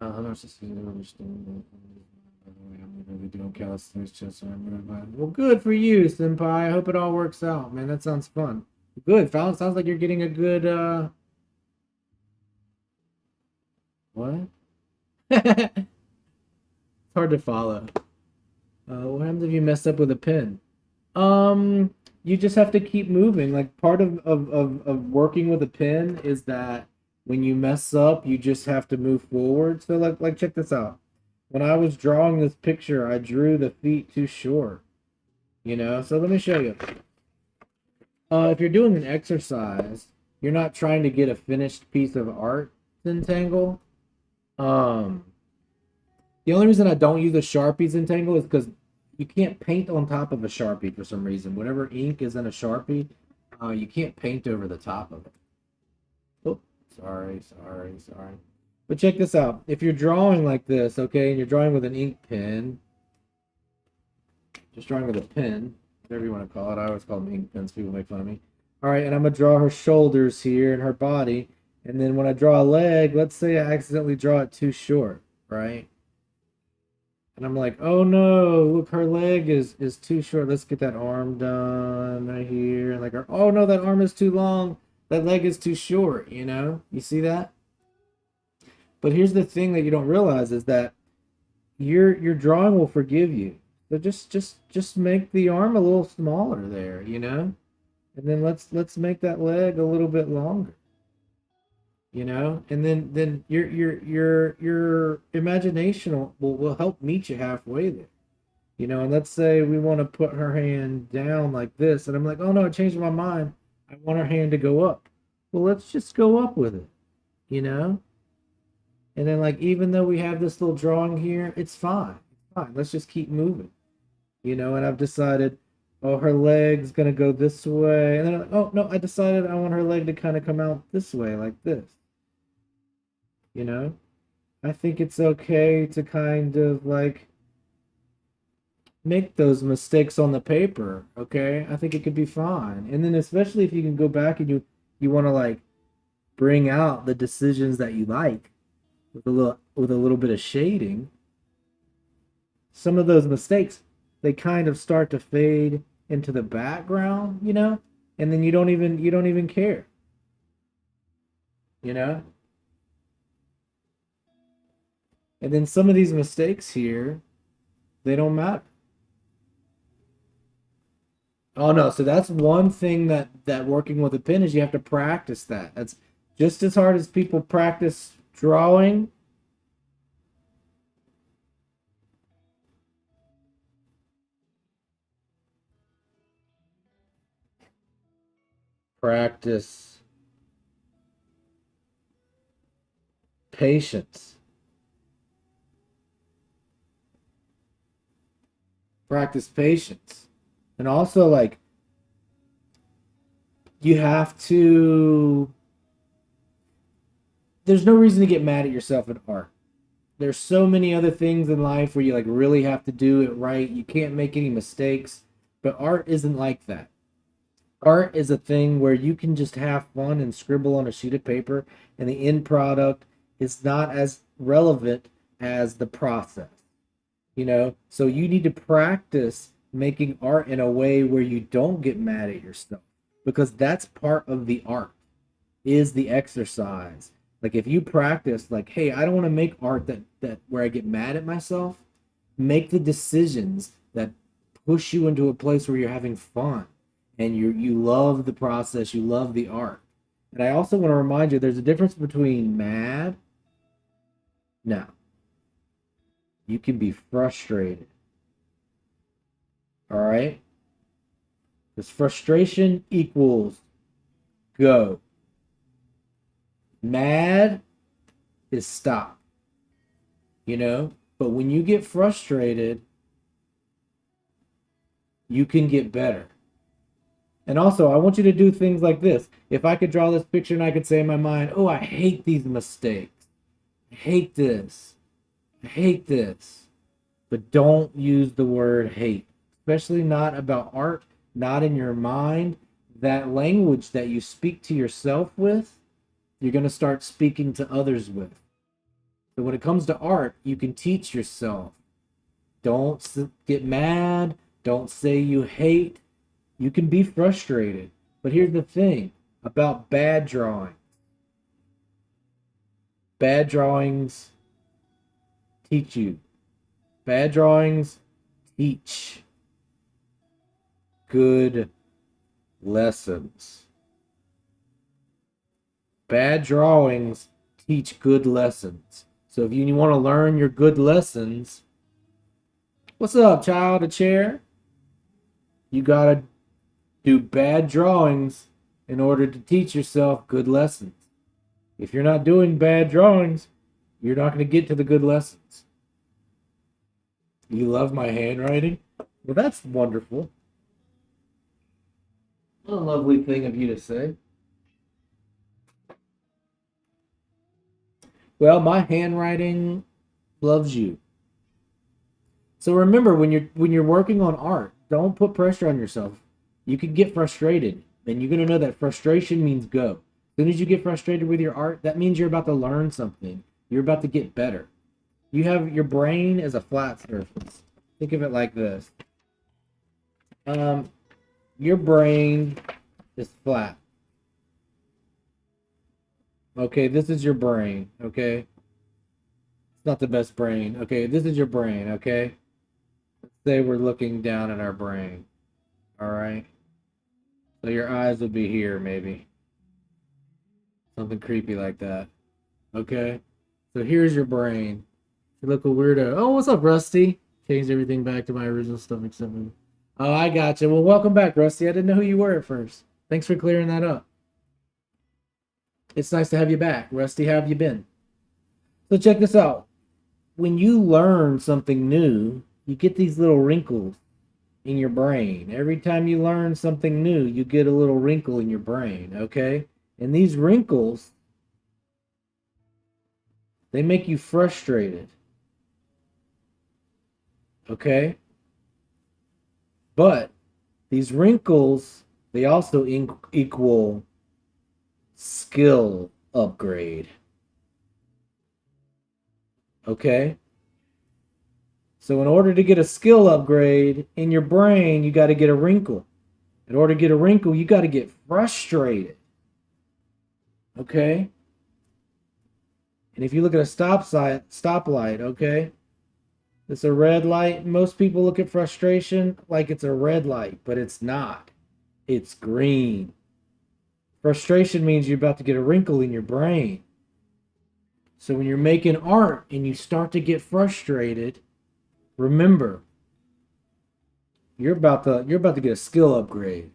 I'm not just understand. By the way, I'm really doing calisthenics just so I'm really glad. Well, good for you, Senpai. I hope it all works out, man. That sounds fun. Good. Sounds like you're getting a good what? It's hard to follow. What happens if you mess up with a pen? You just have to keep moving. Like part of working with a pen is that when you mess up, you just have to move forward. So like check this out. When I was drawing this picture, I drew the feet too short, you know? So let me show you. If you're doing an exercise, you're not trying to get a finished piece of art to entangle. Um, the only reason I don't use a Sharpie Zentangle is because you can't paint on top of a Sharpie for some reason. Whatever ink is in a Sharpie, you can't paint over the top of it. Oh, sorry. But check this out. If you're drawing like this, okay, and you're drawing with an ink pen, just drawing with a pen, whatever you want to call it. I always call them ink pens. People make fun of me. All right, and I'm gonna draw her shoulders here and her body. And then when I draw a leg, let's say I accidentally draw it too short, right? And I'm like, oh no, look, her leg is too short. Let's get that arm done right here. And like, oh no, that arm is too long. That leg is too short, you know? You see that? But here's the thing that you don't realize is that your drawing will forgive you. So just make the arm a little smaller there, you know? And then let's make that leg a little bit longer, you know? And then your imagination will help meet you halfway there. You know, and let's say we want to put her hand down like this, and I'm like, oh no, I changed my mind. I want her hand to go up. Well, let's just go up with it, you know? And then like even though we have this little drawing here, it's fine. It's fine. Let's just keep moving. You know, and I've decided, oh, her leg's gonna go this way. And then I'm like, oh no, I decided I want her leg to kind of come out this way, like this. You know? I think it's okay to kind of like make those mistakes on the paper, okay? I think it could be fine. And then especially if you can go back and you want to like bring out the decisions that you like with a little bit of shading, some of those mistakes they kind of start to fade into the background, you know? And then you don't even care, you know? And then some of these mistakes here, they don't matter. Oh no, so that's one thing that working with a pen is you have to practice that. That's just as hard as people practice drawing. Practice patience. Practice patience. And also like you have to there's no reason to get mad at yourself in art. There's so many other things in life where you like really have to do it right. You can't make any mistakes, but art isn't like that. Art is a thing where you can just have fun and scribble on a sheet of paper, and the end product is not as relevant as the process, you know? So you need to practice making art in a way where you don't get mad at yourself because that's part of the art is the exercise. Like if you practice like, hey, I don't want to make art that where I get mad at myself, make the decisions that push you into a place where you're having fun and you love the process, you love the art. And I also want to remind you there's a difference between mad. Now, you can be frustrated. All right? Because frustration equals go. Mad is stop, you know? But when you get frustrated, you can get better. And also, I want you to do things like this. If I could draw this picture and I could say in my mind, oh, I hate these mistakes. I hate this. I hate this. But don't use the word hate, especially not about art, not in your mind. That language that you speak to yourself with, you're going to start speaking to others with. So when it comes to art, you can teach yourself. Don't get mad. Don't say you hate. You can be frustrated. But here's the thing about bad drawing. Bad drawings teach you. Bad drawings teach good lessons. Bad drawings teach good lessons. So if you want to learn your good lessons, what's up, child? A chair? You gotta do bad drawings in order to teach yourself good lessons. If you're not doing bad drawings, you're not going to get to the good lessons. You love my handwriting? Well, that's wonderful. What a lovely thing of you to say. Well, my handwriting loves you. So remember when you're working on art, don't put pressure on yourself. You can get frustrated, and you're going to know that frustration means go. soon as you get frustrated with your art, that means you're about to learn something. You're about to get better. You have your brain as a flat surface. Think of it like this. Your brain is flat. Okay, this is your brain. Okay, it's not the best brain. Okay, this is your brain. Okay, let's say we're looking down at our brain. All right, so your eyes would be here, maybe something creepy like that. Okay, so here's your brain. You look a weirdo. Oh, what's up, Rusty? Changed everything back to my original stuff except for... Oh, I got you. Well, welcome back, Rusty. I didn't know who you were at first. Thanks for clearing that up. It's nice to have you back. Rusty, how have you been? So check this out. When you learn something new, you get these little wrinkles in your brain. Every time you learn something new, you get a little wrinkle in your brain, okay? And these wrinkles, they make you frustrated. Okay? But these wrinkles, they also equal skill upgrade. Okay? So in order to get a skill upgrade in your brain, you got to get a wrinkle. In order to get a wrinkle, you got to get frustrated. Okay? And if you look at a stoplight, okay? It's a red light. Most people look at frustration like it's a red light, but it's not. It's green. Frustration means you're about to get a wrinkle in your brain. So when you're making art and you start to get frustrated, remember, you're about to get a skill upgrade.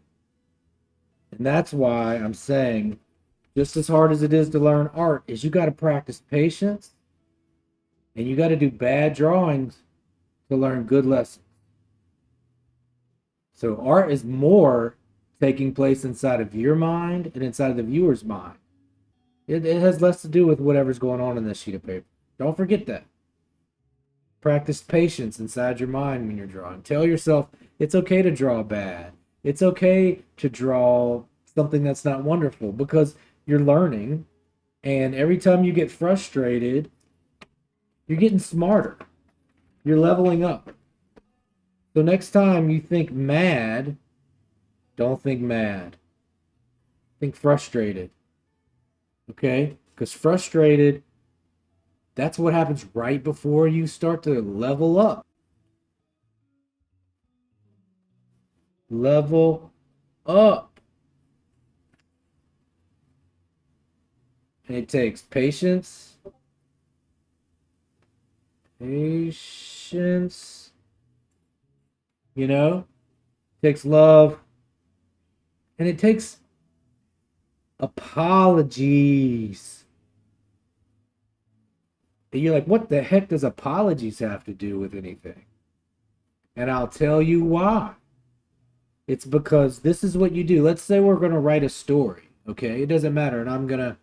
And that's why I'm saying, just as hard as it is to learn art, is you got to practice patience and you got to do bad drawings to learn good lessons. So art is more taking place inside of your mind and inside of the viewer's mind. It has less to do with whatever's going on in this sheet of paper. Don't forget that. Practice patience inside your mind when you're drawing. Tell yourself it's okay to draw bad. It's okay to draw something that's not wonderful because you're learning. And every time you get frustrated, you're getting smarter. You're leveling up. So next time you think mad, don't think mad. Think frustrated. Okay? Because frustrated, that's what happens right before you start to level up. Level up. And it takes patience. Patience. You know? It takes love. And it takes apologies. And you're like, what the heck does apologies have to do with anything? And I'll tell you why. It's because this is what you do. Let's say we're going to write a story, okay? It doesn't matter. And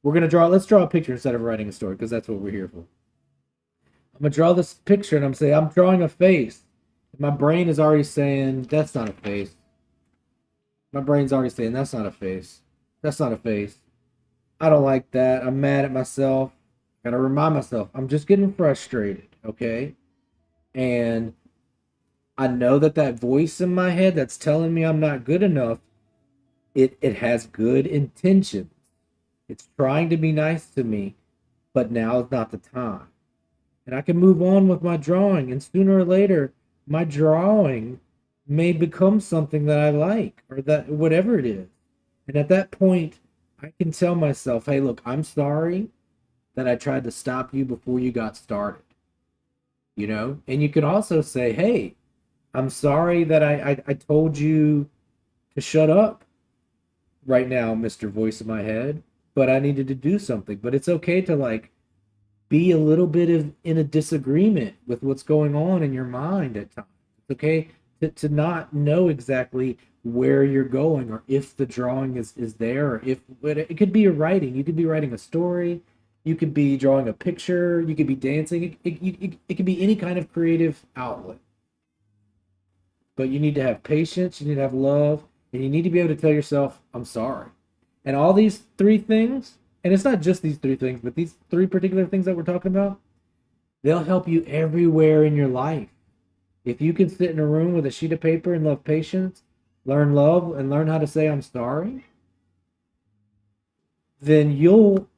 let's draw a picture instead of writing a story because that's what we're here for. I'm going to draw this picture and I'm drawing a face. My brain is already saying, that's not a face. My brain's already saying, that's not a face. That's not a face. I don't like that. I'm mad at myself. Gotta remind myself, I'm just getting frustrated, okay? And I know that voice in my head that's telling me I'm not good enough, it has good intentions. It's trying to be nice to me, but now is not the time. And I can move on with my drawing, and sooner or later, my drawing may become something that I like, or that whatever it is. And at that point, I can tell myself, hey, look, I'm sorry that I tried to stop you before you got started. You know? And you can also say, hey, I'm sorry that I told you to shut up right now, Mr. Voice in my head, but I needed to do something. But it's okay to like be a little bit in a disagreement with what's going on in your mind at times. It's okay to not know exactly where you're going or if the drawing is there, or if it could be a writing. You could be writing a story. You could be drawing a picture. You could be dancing. It could be any kind of creative outlet. But you need to have patience. You need to have love. And you need to be able to tell yourself, I'm sorry. And all these three things, and it's not just these three things, but these three particular things that we're talking about, they'll help you everywhere in your life. If you can sit in a room with a sheet of paper and love patience, learn love, and learn how to say I'm sorry, then you'll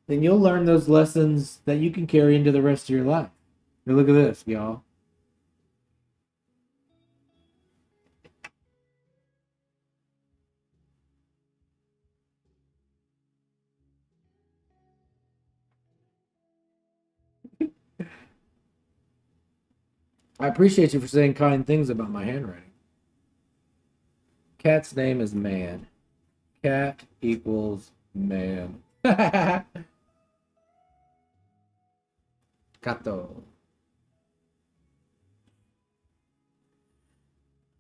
learn those lessons that you can carry into the rest of your life. Now look at this, y'all. I appreciate you for saying kind things about my handwriting. Cat's name is Man. Cat equals man. Cato.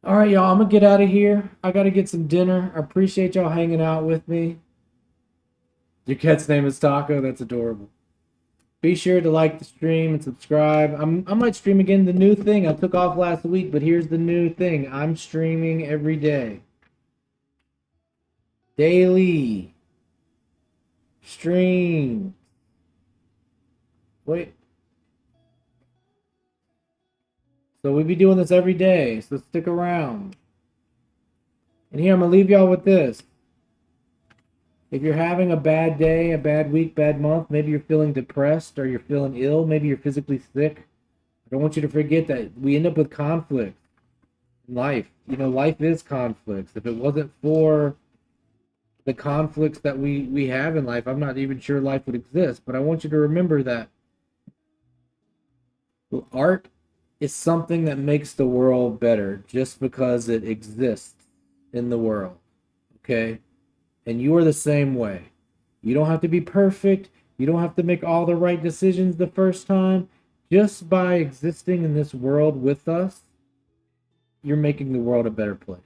All right, y'all. I'm gonna get out of here. I gotta get some dinner. I appreciate y'all hanging out with me. Your cat's name is Taco. That's adorable. Be sure to like the stream and subscribe. I might stream again. The new thing I took off last week, but here's the new thing. I'm streaming every day. Daily stream. Wait. So we'll be doing this every day. So stick around. And here I'm gonna leave y'all with this. If you're having a bad day, a bad week, bad month, maybe you're feeling depressed or you're feeling ill, maybe you're physically sick, I don't want you to forget that we end up with conflict in life. You know, life is conflicts. If it wasn't for the conflicts that we have in life, I'm not even sure life would exist. But I want you to remember that art is something that makes the world better just because it exists in the world. Okay? And you are the same way. You don't have to be perfect. You don't have to make all the right decisions the first time. Just by existing in this world with us, you're making the world a better place.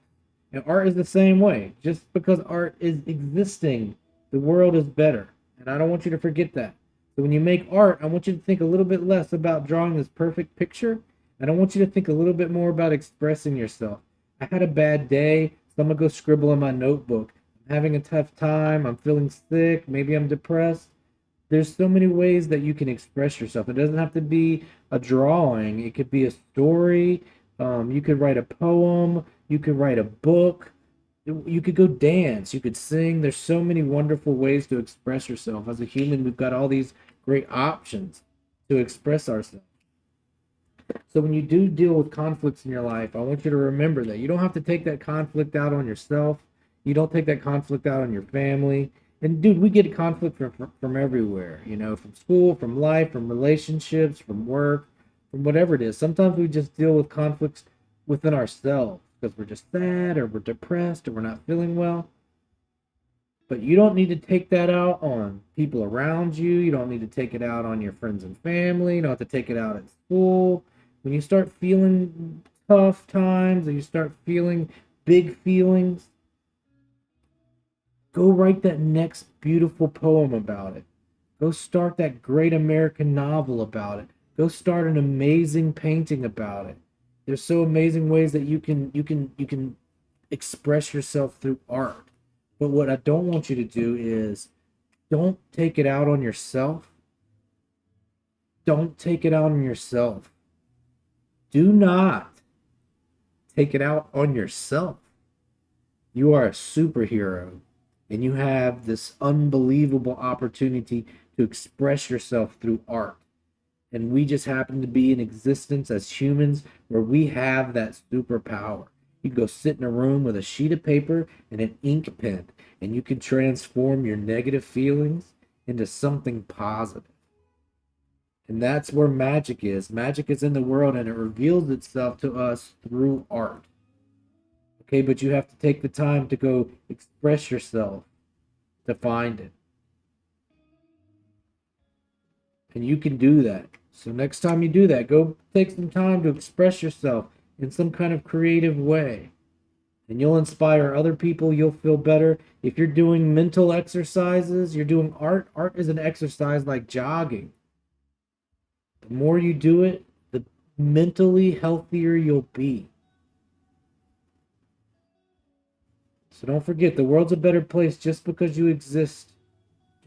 And art is the same way. Just because art is existing, the world is better. And I don't want you to forget that. So when you make art, I want you to think a little bit less about drawing this perfect picture. And I want you to think a little bit more about expressing yourself. I had a bad day, so I'm going to go scribble in my notebook. I'm having a tough time. I'm feeling sick. Maybe I'm depressed. There's so many ways that you can express yourself. It doesn't have to be a drawing. It could be a story. You could write a poem. You could write a book. You could go dance. You could sing. There's so many wonderful ways to express yourself. As a human, we've got all these great options to express ourselves. So when you do deal with conflicts in your life, I want you to remember that you don't have to take that conflict out on yourself. You don't take that conflict out on your family. And dude, we get conflict from everywhere, you know, from school, from life, from relationships, from work, from whatever it is. Sometimes we just deal with conflicts within ourselves because we're just sad or we're depressed or we're not feeling well. But you don't need to take that out on people around you. You don't need to take it out on your friends and family. You don't have to take it out at school. When you start feeling tough times or you start feeling big feelings, go write that next beautiful poem about it. Go start that great American novel about it. Go start an amazing painting about it. There's so amazing ways that you can express yourself through art. But what I don't want you to do is don't take it out on yourself. Don't take it out on yourself. Do not take it out on yourself. You are a superhero and you have this unbelievable opportunity to express yourself through art. And we just happen to be in existence as humans where we have that superpower. You can go sit in a room with a sheet of paper and an ink pen, and you can transform your negative feelings into something positive. And that's where magic is. Magic is in the world and it reveals itself to us through art. Okay, but you have to take the time to go express yourself to find it. And you can do that. So next time you do that, go take some time to express yourself in some kind of creative way. And you'll inspire other people. You'll feel better. If you're doing mental exercises, you're doing art. Art is an exercise like jogging. The more you do it, the mentally healthier you'll be. So don't forget, the world's a better place just because you exist.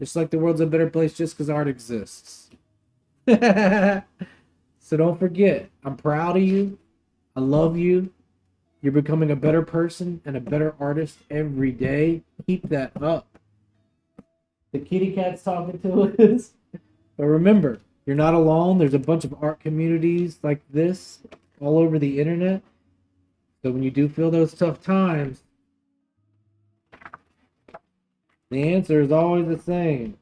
Just like the world's a better place just because art exists. So don't forget, I'm proud of you. I love you. You're becoming a better person and a better artist every day. Keep that up. The kitty cat's talking to us. But remember, you're not alone. There's a bunch of art communities like this all over the internet. So when you do feel those tough times, the answer is always the same.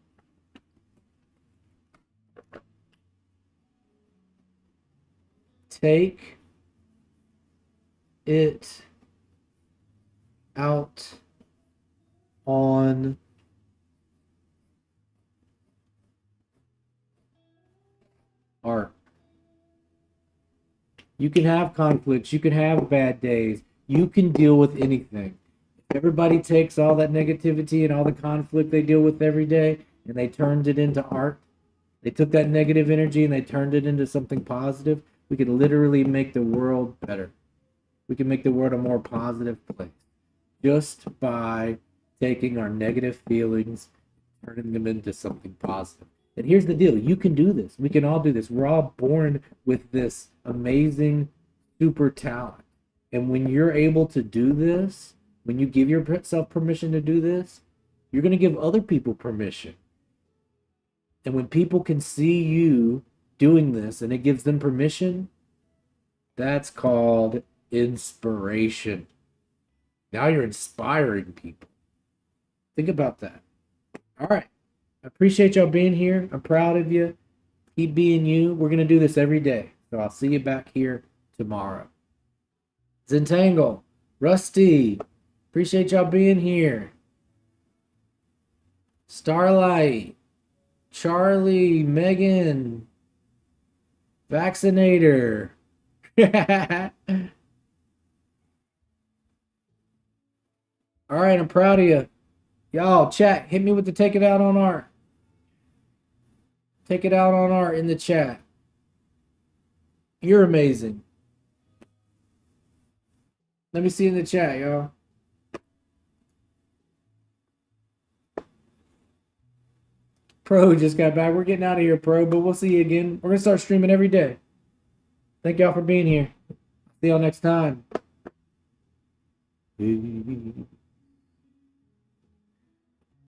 Take it out on art. You can have conflicts, you can have bad days, you can deal with anything. If everybody takes all that negativity and all the conflict they deal with every day and they turned it into art, they took that negative energy and they turned it into something positive, we could literally make the world better. We can make the world a more positive place just by taking our negative feelings, turning them into something positive. And here's the deal, you can do this. We can all do this. We're all born with this amazing super talent. And when you're able to do this, when you give yourself permission to do this, you're going to give other people permission. And when people can see you doing this and it gives them permission, that's called inspiration. Now you're inspiring people. Think about that. All right. I appreciate y'all being here. I'm proud of you. Keep being you. We're going to do this every day. So I'll see you back here tomorrow. Zentangle, Rusty, appreciate y'all being here. Starlight, Charlie, Megan, Vaccinator. All right, I'm proud of you. Y'all, chat, hit me with the take it out on art. Take it out on art in the chat. You're amazing. Let me see in the chat, y'all. Pro just got back. We're getting out of here, Pro, but we'll see you again. We're going to start streaming every day. Thank y'all for being here. See y'all next time.